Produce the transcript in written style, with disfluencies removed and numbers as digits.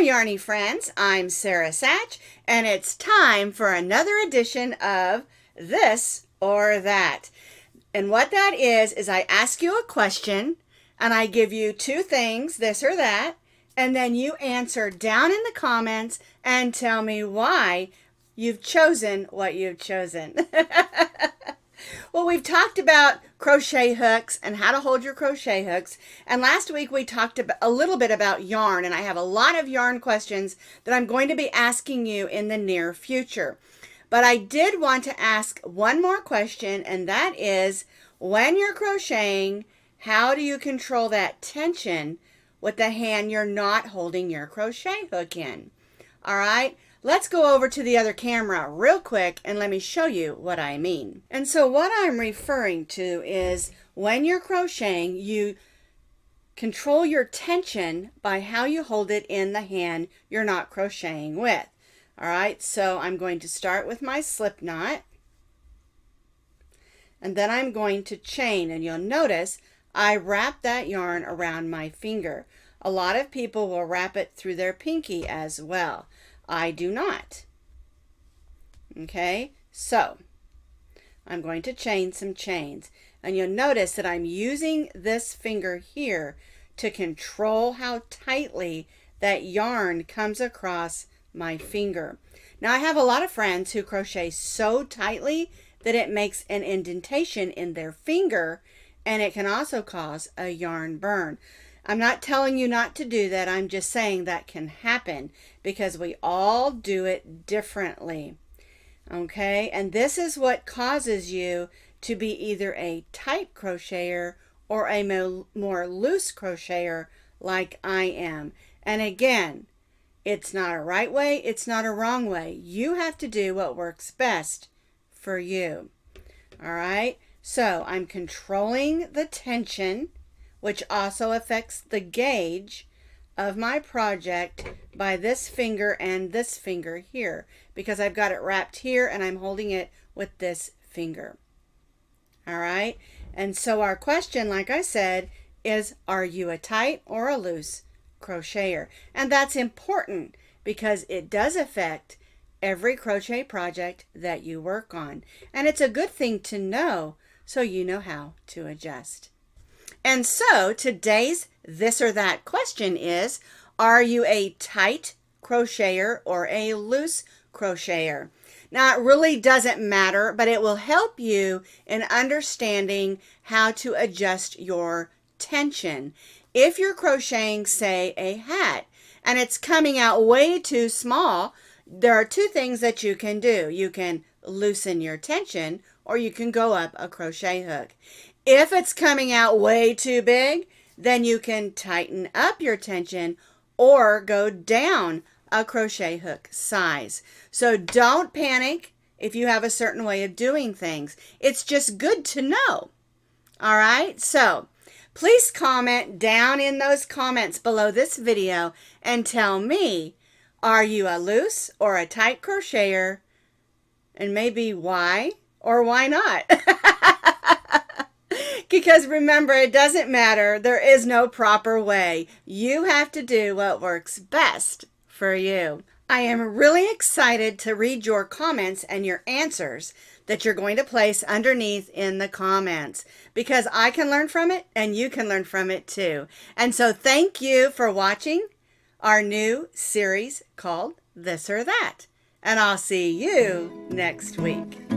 Yarny friends, I'm Sara Sach, and it's time for another edition of This or That. And what that is I ask you a question, and I give you two things, this or that, and then you answer down in the comments and tell me why you've chosen what you've chosen. Well, we've talked about crochet hooks and how to hold your crochet hooks. And last week we talked a little bit about yarn, and I have a lot of yarn questions that I'm going to be asking you in the near future. But I did want to ask one more question, and that is, when you're crocheting, how do you control that tension with the hand you're not holding your crochet hook in? All right. Let's go over to the other camera real quick and let me show you what I mean. And so what I'm referring to is when you're crocheting, you control your tension by how you hold it in the hand you're not crocheting with. All right, so I'm going to start with my slip knot, and then I'm going to chain, and you'll notice I wrap that yarn around my finger. A lot of people will wrap it through their pinky as well. I do not. Okay, so I'm going to chain some chains, and you'll notice that I'm using this finger here to control how tightly that yarn comes across my finger. Now I have a lot of friends who crochet so tightly that it makes an indentation in their finger, and it can also cause a yarn burn. I'm not telling you not to do that. I'm just saying that can happen because we all do it differently. Okay, and this is what causes you to be either a tight crocheter or a more loose crocheter like I am. And again, it's not a right way, it's not a wrong way. You have to do what works best for you. All right, so I'm controlling the tension, which also affects the gauge of my project by this finger and this finger here, because I've got it wrapped here and I'm holding it with this finger. All right, and so our question, like I said, is, are you a tight or a loose crocheter? And that's important because it does affect every crochet project that you work on. And it's a good thing to know so you know how to adjust. And so today's this or that question is, are you a tight crocheter or a loose crocheter? Now it really doesn't matter, but it will help you in understanding how to adjust your tension. If you're crocheting, say, a hat, and it's coming out way too small, there are two things that you can do. You can loosen your tension, or you can go up a crochet hook. If it's coming out way too big, then you can tighten up your tension or go down a crochet hook size. So don't panic if you have a certain way of doing things. It's just good to know. All right, so please comment down in those comments below this video and tell me, are you a loose or a tight crocheter? And maybe why or why not? Because remember, it doesn't matter. There is no proper way. You have to do what works best for you. I am really excited to read your comments and your answers that you're going to place underneath in the comments, because I can learn from it and you can learn from it too. And so thank you for watching our new series called This or That. And I'll see you next week.